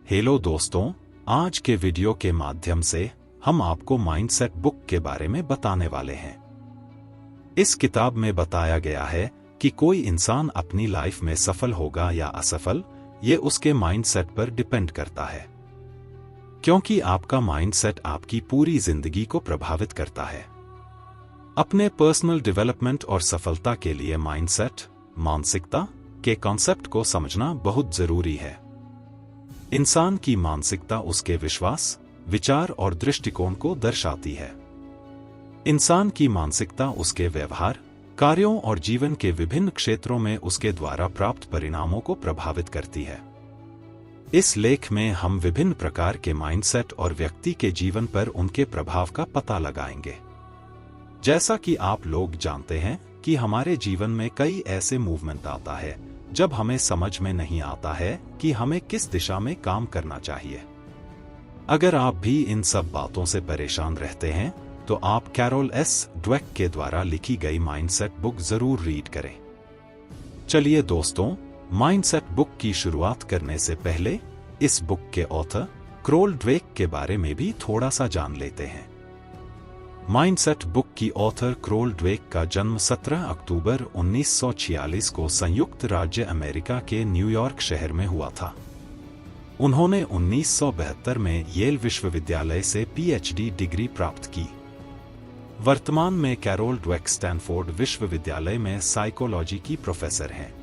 Hello दोस्तों, आज के वीडियो के माध्यम से हम आपको माइंडसेट बुक के बारे में बताने वाले हैं। इस किताब में बताया गया है कि कोई इंसान अपनी लाइफ में सफल होगा या असफल, ये उसके माइंडसेट पर डिपेंड करता है। क्योंकि आपका माइंडसेट आपकी पूरी जिंदगी को प्रभावित करता है। अपने पर्सनल डेवलपमेंट और सफलता के लिए माइंडसेट, मानसिकता के कॉन्सेप्ट को समझना बहुत जरूरी है। इंसान की मानसिकता उसके विश्वास, विचार और दृष्टिकोण को दर्शाती है। इंसान की मानसिकता उसके व्यवहार, कार्यों और जीवन के विभिन्न क्षेत्रों में उसके द्वारा प्राप्त परिणामों को प्रभावित करती है। इस लेख में हम विभिन्न प्रकार के माइंडसेट और व्यक्ति के जीवन पर उनके प्रभाव का पता लगाएंगे। जैसा कि आप लोग जानते हैं कि हमारे जीवन में कई ऐसे मूवमेंट आता है जब हमें समझ में नहीं आता है कि हमें किस दिशा में काम करना चाहिए। अगर आप भी इन सब बातों से परेशान रहते हैं तो आप कैरोल एस ड्वेक के द्वारा लिखी गई माइंडसेट बुक जरूर रीड करें। चलिए दोस्तों, माइंडसेट बुक की शुरुआत करने से पहले इस बुक के ऑथर कैरोल ड्वेक के बारे में भी थोड़ा सा जान लेते हैं। माइंडसेट बुक की ऑथर कैरोल ड्वेक का जन्म 17 अक्टूबर 1946 को संयुक्त राज्य अमेरिका के न्यूयॉर्क शहर में हुआ था। उन्होंने 1972 में येल विश्वविद्यालय से पीएचडी डिग्री प्राप्त की। वर्तमान में कैरोल ड्वेक स्टैनफोर्ड विश्वविद्यालय में साइकोलॉजी की प्रोफेसर हैं।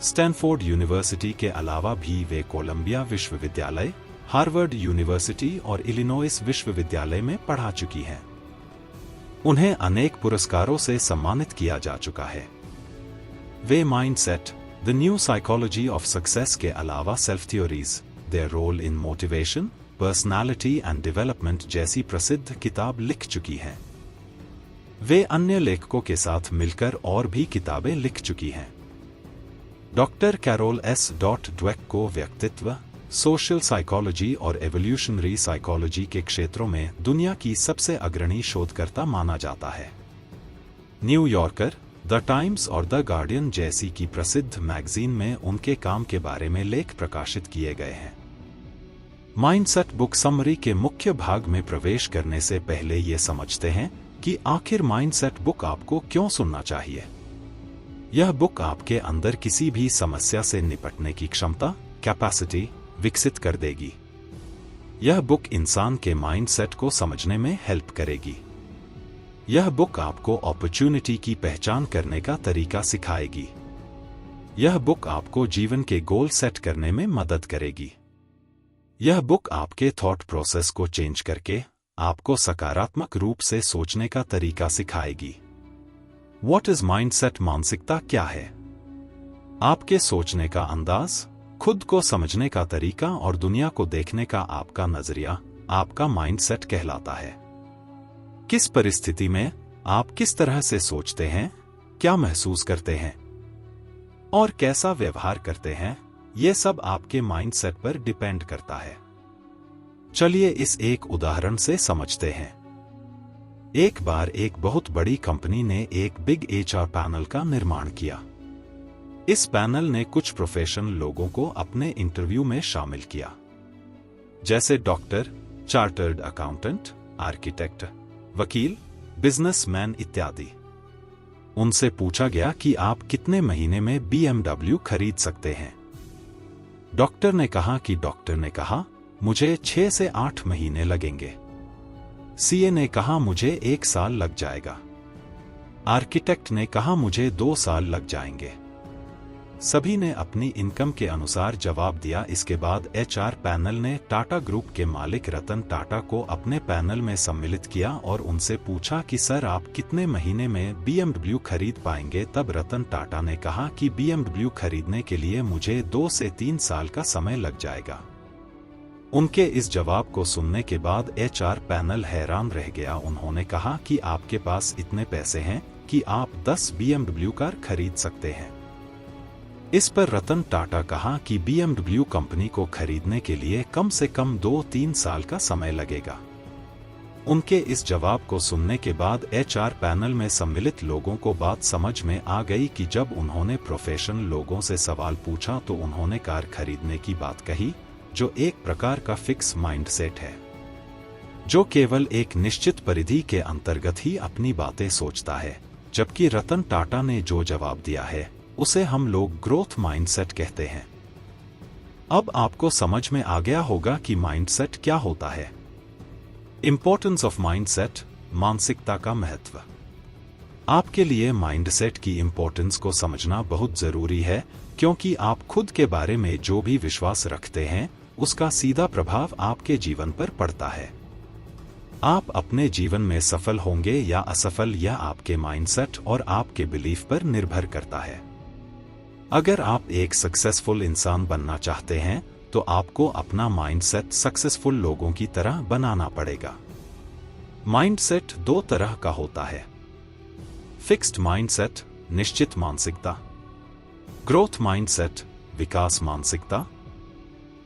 स्टैनफोर्ड यूनिवर्सिटी के अलावा भी वे कोलंबिया विश्वविद्यालय, हार्वर्ड यूनिवर्सिटी और इलिनॉइस विश्वविद्यालय में पढ़ा चुकी हैं। उन्हें अनेक पुरस्कारों से सम्मानित किया जा चुका है। वे mindset, the new psychology of success के अलावा self theories, their role in motivation, personality and development जैसी प्रसिद्ध किताब लिख चुकी हैं। वे अन्य लेखकों के साथ मिलकर और भी किताबें लिख चुकी हैं। डॉक्टर कैरोल एस ड्वेक को व्यक्तित्व, सोशल साइकोलॉजी और एवोल्यूशनरी साइकोलॉजी के क्षेत्रों में दुनिया की सबसे अग्रणी शोधकर्ता माना जाता है। न्यूयॉर्कर, द टाइम्स और द गार्डियन जैसी की प्रसिद्ध मैगजीन में उनके काम के बारे में लेख प्रकाशित किए गए हैं। माइंडसेट बुक समरी के मुख्य भाग में प्रवेश करने से पहले ये समझते हैं कि आखिर माइंडसेट बुक आपको क्यों सुनना चाहिए। यह बुक आपके अंदर किसी भी समस्या से निपटने की क्षमता, कैपेसिटी विकसित कर देगी। यह बुक इंसान के माइंडसेट को समझने में हेल्प करेगी। यह बुक आपको अपॉर्चुनिटी की पहचान करने का तरीका सिखाएगी। यह बुक आपको जीवन के गोल सेट करने में मदद करेगी। यह बुक आपके थॉट प्रोसेस को चेंज करके आपको सकारात्मक रूप से सोचने का तरीका सिखाएगी। What is mindset? मानसिकता क्या है? आपके सोचने का अंदाज, खुद को समझने का तरीका और दुनिया को देखने का आपका नजरिया आपका माइंडसेट कहलाता है। किस परिस्थिति में आप किस तरह से सोचते हैं, क्या महसूस करते हैं और कैसा व्यवहार करते हैं, यह सब आपके माइंडसेट पर डिपेंड करता है। चलिए इस एक उदाहरण से समझते हैं। एक बार एक बहुत बड़ी कंपनी ने एक बिग एचआर पैनल का निर्माण किया। इस पैनल ने कुछ प्रोफेशनल लोगों को अपने इंटरव्यू में शामिल किया, जैसे डॉक्टर, चार्टर्ड अकाउंटेंट, आर्किटेक्ट, वकील, बिजनेसमैन इत्यादि। उनसे पूछा गया कि आप कितने महीने में BMW खरीद सकते हैं। डॉक्टर ने कहा मुझे 6 से 8 महीने लगेंगे। सीए ने कहा मुझे 1 साल लग जाएगा। आर्किटेक्ट ने कहा मुझे 2 साल लग जाएंगे। सभी ने अपनी इनकम के अनुसार जवाब दिया। इसके बाद एचआर पैनल ने टाटा ग्रुप के मालिक रतन टाटा को अपने पैनल में सम्मिलित किया और उनसे पूछा कि सर आप कितने महीने में BMW खरीद पाएंगे। तब रतन टाटा ने कहा कि BMW खरीदने के लिए मुझे 2 से 3 साल का समय लग जाएगा। उनके इस जवाब को सुनने के बाद एचआर पैनल हैरान रह गया। उन्होंने कहा कि आपके पास इतने पैसे हैं कि आप 10 BMW कार खरीद सकते हैं। इस पर रतन टाटा कहा कि BMW कंपनी को खरीदने के लिए कम से कम 2-3 साल का समय लगेगा। उनके इस जवाब को सुनने के बाद एचआर पैनल में सम्मिलित लोगों को बात समझ में आ गई कि जब उन्होंने प्रोफेशनल लोगों से सवाल पूछा तो उन्होंने कार खरीदने की बात कही, जो एक प्रकार का फिक्स माइंडसेट है, जो केवल एक निश्चित परिधि के अंतर्गत ही अपनी बातें सोचता है। जबकि रतन टाटा ने जो जवाब दिया है उसे हम लोग ग्रोथ माइंडसेट कहते हैं। अब आपको समझ में आ गया होगा कि माइंडसेट क्या होता है। इंपॉर्टेंस ऑफ माइंडसेट, मानसिकता का महत्व। आपके लिए माइंडसेट की इंपॉर्टेंस को समझना बहुत जरूरी है, क्योंकि आप खुद के बारे में जो भी विश्वास रखते हैं उसका सीधा प्रभाव आपके जीवन पर पड़ता है। आप अपने जीवन में सफल होंगे या असफल, यह आपके माइंडसेट और आपके बिलीफ पर निर्भर करता है। अगर आप एक सक्सेसफुल इंसान बनना चाहते हैं तो आपको अपना माइंडसेट सक्सेसफुल लोगों की तरह बनाना पड़ेगा। माइंडसेट दो तरह का होता है। फिक्स्ड माइंडसेट, निश्चित मानसिकता। ग्रोथ माइंडसेट, विकास मानसिकता।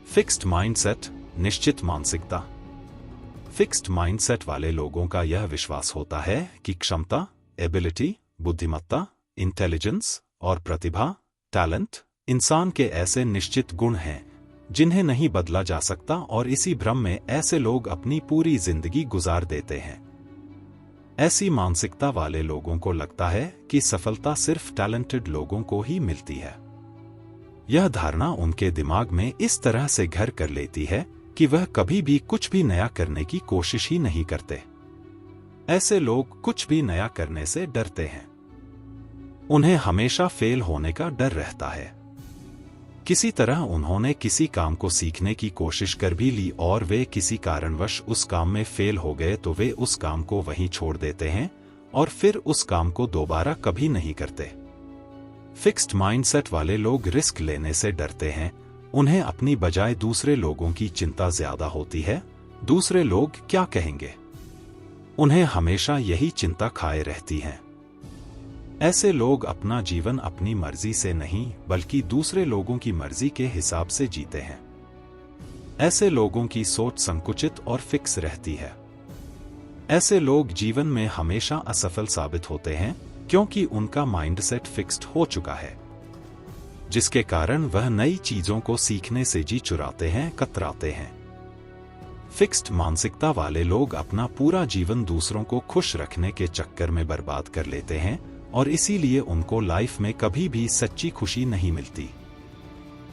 फिक्स्ड माइंडसेट, निश्चित मानसिकता। फिक्स्ड माइंडसेट वाले लोगों का यह विश्वास होता है कि क्षमता, एबिलिटी, बुद्धिमत्ता, इंटेलिजेंस और प्रतिभा, टैलेंट इंसान के ऐसे निश्चित गुण हैं जिन्हें नहीं बदला जा सकता, और इसी भ्रम में ऐसे लोग अपनी पूरी जिंदगी गुजार देते हैं। ऐसी मानसिकता वाले लोगों को लगता है कि सफलता सिर्फ टैलेंटेड लोगों को ही मिलती है। यह धारणा उनके दिमाग में इस तरह से घर कर लेती है कि वह कभी भी कुछ भी नया करने की कोशिश ही नहीं करते। ऐसे लोग कुछ भी नया करने से डरते हैं। उन्हें हमेशा फेल होने का डर रहता है। किसी तरह उन्होंने किसी काम को सीखने की कोशिश कर भी ली और वे किसी कारणवश उस काम में फेल हो गए तो वे उस काम को वहीं छोड़ देते हैं और फिर उस काम को दोबारा कभी नहीं करते। फिक्स्ड माइंडसेट वाले लोग रिस्क लेने से डरते हैं। उन्हें अपनी बजाय दूसरे लोगों की चिंता ज्यादा होती है। दूसरे लोग क्या कहेंगे, उन्हें हमेशा यही चिंता खाए रहती है। ऐसे लोग अपना जीवन अपनी मर्जी से नहीं बल्कि दूसरे लोगों की मर्जी के हिसाब से जीते हैं। ऐसे लोगों की सोच संकुचित और फिक्स रहती है। ऐसे लोग जीवन में हमेशा असफल साबित होते हैं क्योंकि उनका माइंडसेट फिक्स्ड हो चुका है, जिसके कारण वह नई चीजों को सीखने से जी चुराते हैं, कतराते हैं। फिक्स्ड मानसिकता वाले लोग अपना पूरा जीवन दूसरों को खुश रखने के चक्कर में बर्बाद कर लेते हैं और इसीलिए उनको लाइफ में कभी भी सच्ची खुशी नहीं मिलती।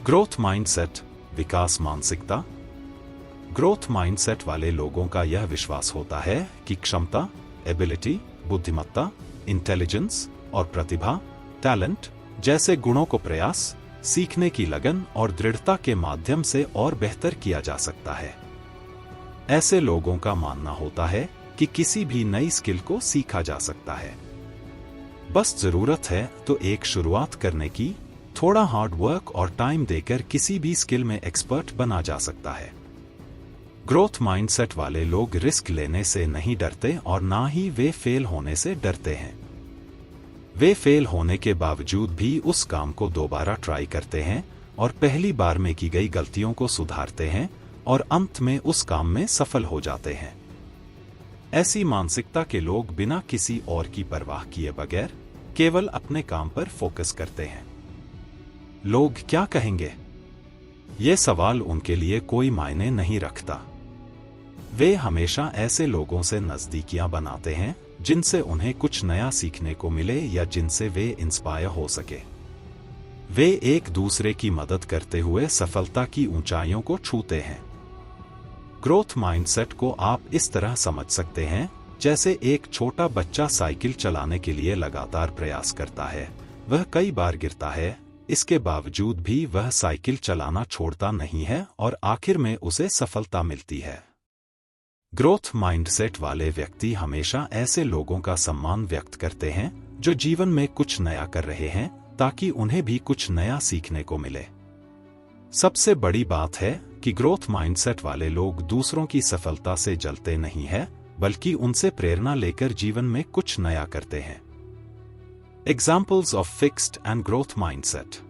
ग्रोथ माइंडसेट, विकास मानसिकता। ग्रोथ माइंडसेट वाले लोगों का यह विश्वास होता है कि क्षमता, एबिलिटी, बुद्धिमत्ता, इंटेलिजेंस और प्रतिभा, टैलेंट जैसे गुणों को प्रयास, सीखने की लगन और दृढ़ता के माध्यम से और बेहतर किया जा सकता है। ऐसे लोगों का मानना होता है कि किसी भी नई स्किल को सीखा जा सकता है। बस जरूरत है तो एक शुरुआत करने की, थोड़ा हार्ड वर्क और टाइम देकर किसी भी स्किल में एक्सपर्ट बना जा सकता है। ग्रोथ माइंडसेट वाले लोग रिस्क लेने से नहीं डरते और ना ही वे फेल होने से डरते हैं। वे फेल होने के बावजूद भी उस काम को दोबारा ट्राई करते हैं और पहली बार में की गई गलतियों को सुधारते हैं और अंत में उस काम में सफल हो जाते हैं। ऐसी मानसिकता के लोग बिना किसी और की परवाह किए बगैर केवल अपने काम पर फोकस करते हैं। लोग क्या कहेंगे, ये सवाल उनके लिए कोई मायने नहीं रखता। वे हमेशा ऐसे लोगों से नजदीकियां बनाते हैं जिनसे उन्हें कुछ नया सीखने को मिले या जिनसे वे इंस्पायर हो सके। वे एक दूसरे की मदद करते हुए सफलता की ऊंचाइयों को छूते हैं। ग्रोथ माइंडसेट को आप इस तरह समझ सकते हैं जैसे एक छोटा बच्चा साइकिल चलाने के लिए लगातार प्रयास करता है। वह कई बार गिरता है, इसके बावजूद भी वह साइकिल चलाना छोड़ता नहीं है और आखिर में उसे सफलता मिलती है। ग्रोथ माइंडसेट वाले व्यक्ति हमेशा ऐसे लोगों का सम्मान व्यक्त करते हैं जो जीवन में कुछ नया कर रहे हैं ताकि उन्हें भी कुछ नया सीखने को मिले। सबसे बड़ी बात है कि ग्रोथ माइंडसेट वाले लोग दूसरों की सफलता से जलते नहीं हैं, बल्कि उनसे प्रेरणा लेकर जीवन में कुछ नया करते हैं। Examples of fixed and growth mindset.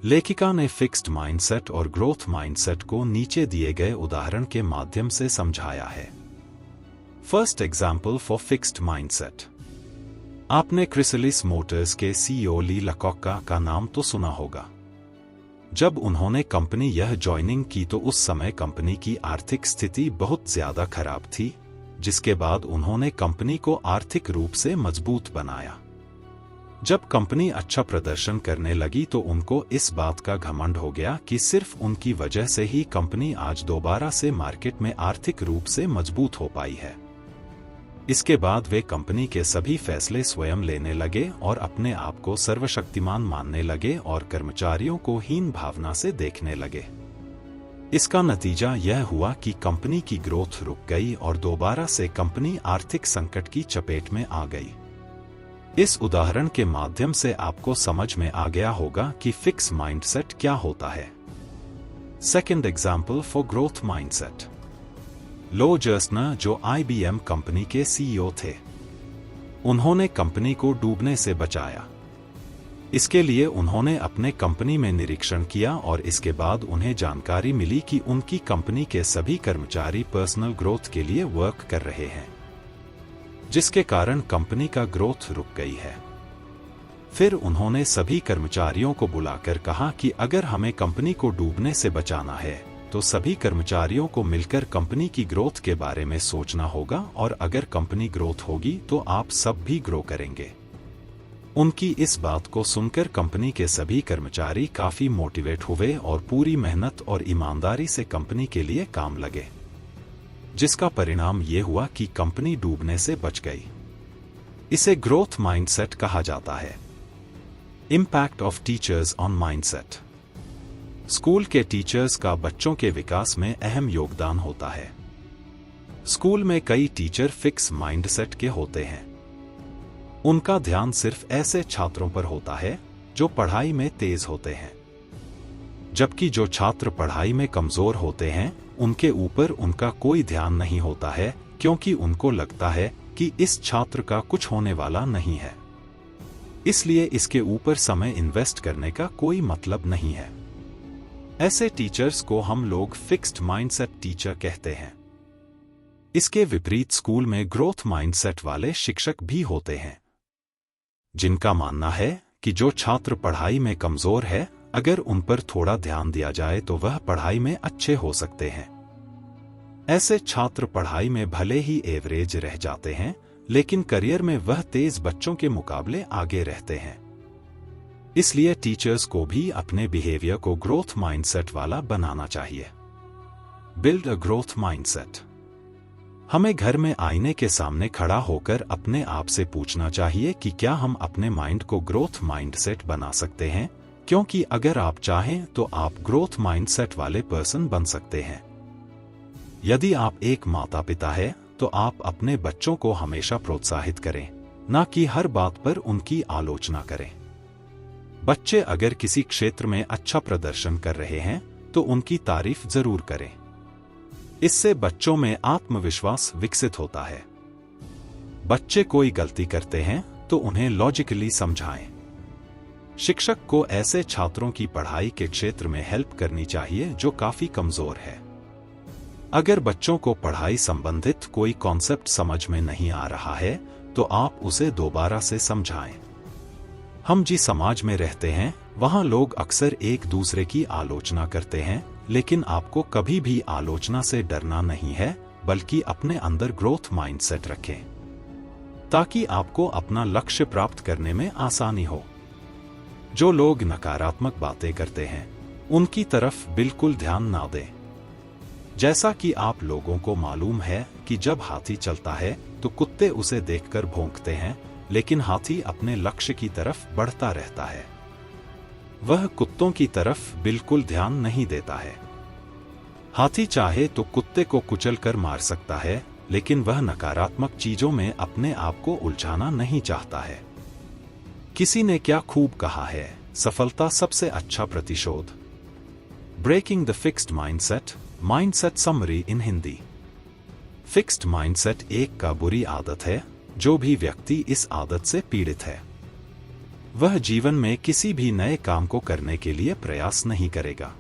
लेखिका ने फिक्स्ड माइंडसेट और ग्रोथ माइंडसेट को नीचे दिए गए उदाहरण के माध्यम से समझाया है। First example for fixed mindset. आपने क्रिसलिस मोटर्स के सीईओ ली लकॉक्का का नाम तो सुना होगा। जब उन्होंने कंपनी यह ज्वाइनिंग की तो उस समय कंपनी की आर्थिक स्थिति बहुत ज्यादा खराब थी, जिसके बाद उन्होंने कंपनी को आर्थिक रूप से मजबूत बनाया। जब कंपनी अच्छा प्रदर्शन करने लगी तो उनको इस बात का घमंड हो गया कि सिर्फ उनकी वजह से ही कंपनी आज दोबारा से मार्केट में आर्थिक रूप से मजबूत हो पाई है। इसके बाद वे कंपनी के सभी फैसले स्वयं लेने लगे और अपने आप को सर्वशक्तिमान मानने लगे और कर्मचारियों को हीन भावना से देखने लगे। इसका नतीजा यह हुआ कि कंपनी की ग्रोथ रुक गई और दोबारा से कंपनी आर्थिक संकट की चपेट में आ गई। इस उदाहरण के माध्यम से आपको समझ में आ गया होगा कि फिक्स माइंडसेट क्या होता है। Second example for growth mindset. Lou Gerstner जो IBM कंपनी के CEO थे, उन्होंने कंपनी को डूबने से बचाया। इसके लिए उन्होंने अपने कंपनी में निरीक्षण किया और इसके बाद उन्हें जानकारी मिली कि उनकी कंपनी के सभी कर्मचारी पर्सनल ग्रोथ के लिए वर्क कर रहे हैं, जिसके कारण कंपनी का ग्रोथ रुक गई है। फिर उन्होंने सभी कर्मचारियों को बुलाकर कहा कि अगर हमें कंपनी को डूबने से बचाना है तो सभी कर्मचारियों को मिलकर कंपनी की ग्रोथ के बारे में सोचना होगा, और अगर कंपनी ग्रोथ होगी तो आप सब भी ग्रो करेंगे। उनकी इस बात को सुनकर कंपनी के सभी कर्मचारी काफी मोटिवेट हुए और पूरी मेहनत और ईमानदारी से कंपनी के लिए काम लगे, जिसका परिणाम ये हुआ कि कंपनी डूबने से बच गई। इसे ग्रोथ माइंडसेट कहा जाता है। Impact of teachers on mindset. School के टीचर्स का बच्चों के विकास में अहम योगदान होता है। स्कूल में कई टीचर फिक्स माइंडसेट के होते हैं। उनका ध्यान सिर्फ ऐसे छात्रों पर होता है जो पढ़ाई में तेज होते हैं, जबकि जो छात्र पढ़ाई में कमजोर होते हैं उनके ऊपर उनका कोई ध्यान नहीं होता है, क्योंकि उनको लगता है कि इस छात्र का कुछ होने वाला नहीं है, इसलिए इसके ऊपर समय इन्वेस्ट करने का कोई मतलब नहीं है। ऐसे टीचर्स को हम लोग फिक्स्ड माइंडसेट टीचर कहते हैं। इसके विपरीत स्कूल में ग्रोथ माइंडसेट वाले शिक्षक भी होते हैं, जिनका मानना है कि जो छात्र पढ़ाई में कमजोर है, अगर उन पर थोड़ा ध्यान दिया जाए तो वह पढ़ाई में अच्छे हो सकते हैं। ऐसे छात्र पढ़ाई में भले ही एवरेज रह जाते हैं, लेकिन करियर में वह तेज बच्चों के मुकाबले आगे रहते हैं। इसलिए टीचर्स को भी अपने बिहेवियर को ग्रोथ माइंडसेट वाला बनाना चाहिए। Build a growth mindset. हमें घर में आईने के सामने खड़ा होकर अपने आप से पूछना चाहिए कि क्या हम अपने माइंड को ग्रोथ माइंडसेट बना सकते हैं, क्योंकि अगर आप चाहें तो आप ग्रोथ माइंडसेट वाले पर्सन बन सकते हैं। यदि आप एक माता पिता है तो आप अपने बच्चों को हमेशा प्रोत्साहित करें, ना कि हर बात पर उनकी आलोचना करें। बच्चे अगर किसी क्षेत्र में अच्छा प्रदर्शन कर रहे हैं तो उनकी तारीफ जरूर करें। इससे बच्चों में आत्मविश्वास विकसित होता है। बच्चे कोई गलती करते हैं तो उन्हें लॉजिकली समझाएं। शिक्षक को ऐसे छात्रों की पढ़ाई के क्षेत्र में हेल्प करनी चाहिए जो काफी कमजोर है। अगर बच्चों को पढ़ाई संबंधित कोई कॉन्सेप्ट समझ में नहीं आ रहा है तो आप उसे दोबारा से समझाएं। हम जिस समाज में रहते हैं वहां लोग अक्सर एक दूसरे की आलोचना करते हैं, लेकिन आपको कभी भी आलोचना से डरना नहीं है, बल्कि अपने अंदर ग्रोथ माइंडसेट रखें, ताकि आपको अपना लक्ष्य प्राप्त करने में आसानी हो। जो लोग नकारात्मक बातें करते हैं उनकी तरफ बिल्कुल ध्यान ना दें। जैसा कि आप लोगों को मालूम है कि जब हाथी चलता है तो कुत्ते उसे देखकर भौंकते हैं, लेकिन हाथी अपने लक्ष्य की तरफ बढ़ता रहता है। वह कुत्तों की तरफ बिल्कुल ध्यान नहीं देता है। हाथी चाहे तो कुत्ते को कुचलकर मार सकता है, लेकिन वह नकारात्मक चीजों में अपने आप को उलझाना नहीं चाहता है। किसी ने क्या खूब कहा है, सफलता सबसे अच्छा प्रतिशोध। Breaking the fixed mindset, mindset summary in Hindi. Fixed mindset एक का बुरी आदत है। जो भी व्यक्ति इस आदत से पीड़ित है वह जीवन में किसी भी नए काम को करने के लिए प्रयास नहीं करेगा।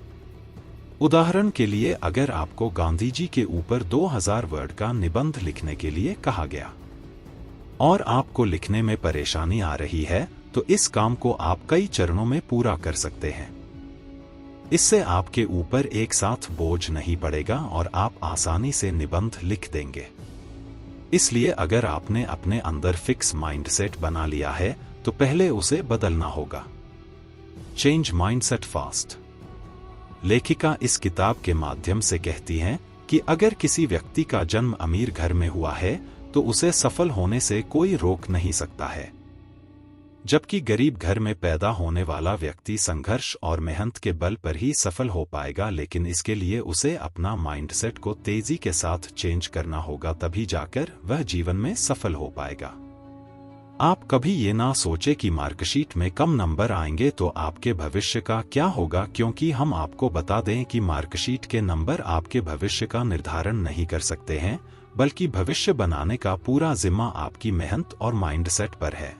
उदाहरण के लिए, अगर आपको गांधी जी के ऊपर 2000 वर्ड का निबंध लिखने के लिए कहा गया और आपको लिखने में परेशानी आ रही है, तो इस काम को आप कई चरणों में पूरा कर सकते हैं। इससे आपके ऊपर एक साथ बोझ नहीं पड़ेगा और आप आसानी से निबंध लिख देंगे। इसलिए अगर आपने अपने अंदर फिक्स माइंडसेट बना लिया है तो पहले उसे बदलना होगा। Change mindset fast. लेखिका इस किताब के माध्यम से कहती हैं कि अगर किसी व्यक्ति का जन्म अमीर घर में हुआ है तो उसे सफल होने से कोई रोक नहीं सकता है, जबकि गरीब घर में पैदा होने वाला व्यक्ति संघर्ष और मेहनत के बल पर ही सफल हो पाएगा, लेकिन इसके लिए उसे अपना माइंडसेट को तेजी के साथ चेंज करना होगा, तभी जाकर वह जीवन में सफल हो पाएगा। आप कभी ये ना सोचे कि मार्कशीट में कम नंबर आएंगे तो आपके भविष्य का क्या होगा, क्योंकि हम आपको बता दें कि मार्कशीट के नंबर आपके भविष्य का निर्धारण नहीं कर सकते हैं, बल्कि भविष्य बनाने का पूरा जिम्मा आपकी मेहनत और माइंडसेट पर है।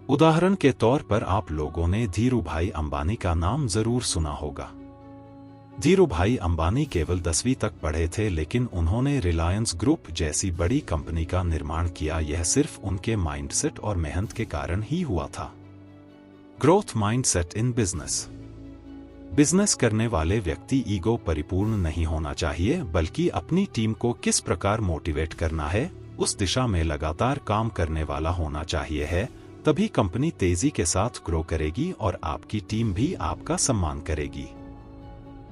उदाहरण के तौर पर आप लोगों ने धीरूभाई अंबानी का नाम जरूर सुना होगा। धीरूभाई अंबानी केवल 10वीं तक पढ़े थे, लेकिन उन्होंने रिलायंस ग्रुप जैसी बड़ी कंपनी का निर्माण किया। यह सिर्फ उनके माइंडसेट और मेहनत के कारण ही हुआ था। Growth mindset in business. Business करने वाले व्यक्ति ईगो परिपूर्ण नहीं होना चाहिए, बल्कि अपनी टीम को किस प्रकार मोटिवेट करना है उस दिशा में लगातार काम करने वाला होना चाहिए है। तभी कंपनी तेजी के साथ ग्रो करेगी और आपकी टीम भी आपका सम्मान करेगी।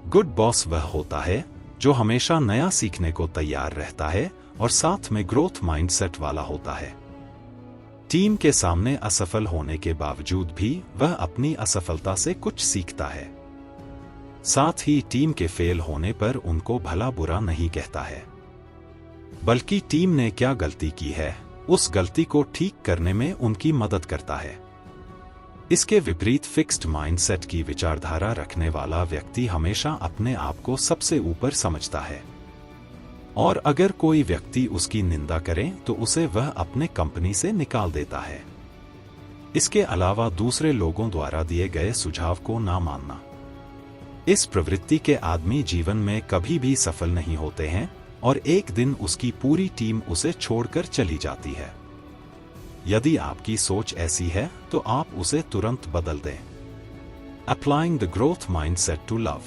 गुड बॉस वह होता है जो हमेशा नया सीखने को तैयार रहता है और साथ में ग्रोथ माइंडसेट वाला होता है। टीम के सामने असफल होने के बावजूद भी वह अपनी असफलता से कुछ सीखता है। साथ ही टीम के फेल होने पर उनको भला बुरा नहीं कहता है, बल्कि टीम ने क्या गलती की है उस गलती को ठीक करने में उनकी मदद करता है। इसके विपरीत फिक्स्ड माइंडसेट की विचारधारा रखने वाला व्यक्ति हमेशा अपने आप को सबसे ऊपर समझता है, और अगर कोई व्यक्ति उसकी निंदा करे तो उसे वह अपने कंपनी से निकाल देता है। इसके अलावा दूसरे लोगों द्वारा दिए गए सुझाव को ना मानना। इस प्रवृत्ति के आदमी जीवन में कभी भी सफल नहीं होते हैं और एक दिन उसकी पूरी टीम उसे छोड़कर चली जाती है। यदि आपकी सोच ऐसी है तो आप उसे तुरंत बदल दें। Applying the growth mindset to love.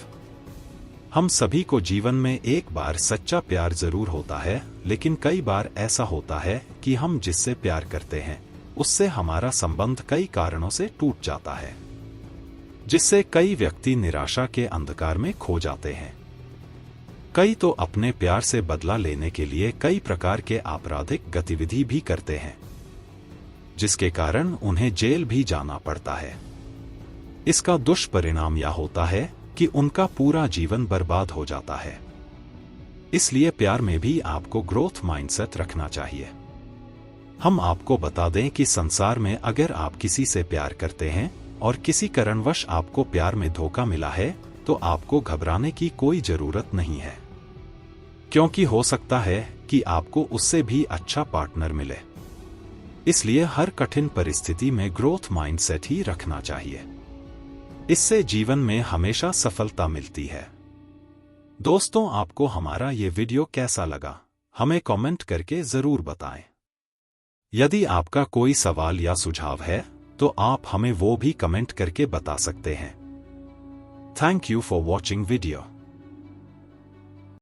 हम सभी को जीवन में एक बार सच्चा प्यार जरूर होता है, लेकिन कई बार ऐसा होता है कि हम जिससे प्यार करते हैं उससे हमारा संबंध कई कारणों से टूट जाता है, जिससे कई व्यक्ति निराशा के अंधकार में खो जाते हैं। कई तो अपने प्यार से बदला लेने के लिए कई प्रकार के आपराधिक गतिविधि भी करते हैं, जिसके कारण उन्हें जेल भी जाना पड़ता है। इसका दुष्परिणाम यह होता है कि उनका पूरा जीवन बर्बाद हो जाता है। इसलिए प्यार में भी आपको ग्रोथ माइंडसेट रखना चाहिए। हम आपको बता दें कि संसार में अगर आप किसी से प्यार करते हैं और किसी कारणवश आपको प्यार में धोखा मिला है तो आपको घबराने की कोई जरूरत नहीं है, क्योंकि हो सकता है कि आपको उससे भी अच्छा पार्टनर मिले। इसलिए हर कठिन परिस्थिति में ग्रोथ माइंडसेट ही रखना चाहिए। इससे जीवन में हमेशा सफलता मिलती है। दोस्तों, आपको हमारा ये वीडियो कैसा लगा हमें कमेंट करके जरूर बताएं। यदि आपका कोई सवाल या सुझाव है तो आप हमें वो भी कमेंट करके बता सकते हैं। Thank you for watching video.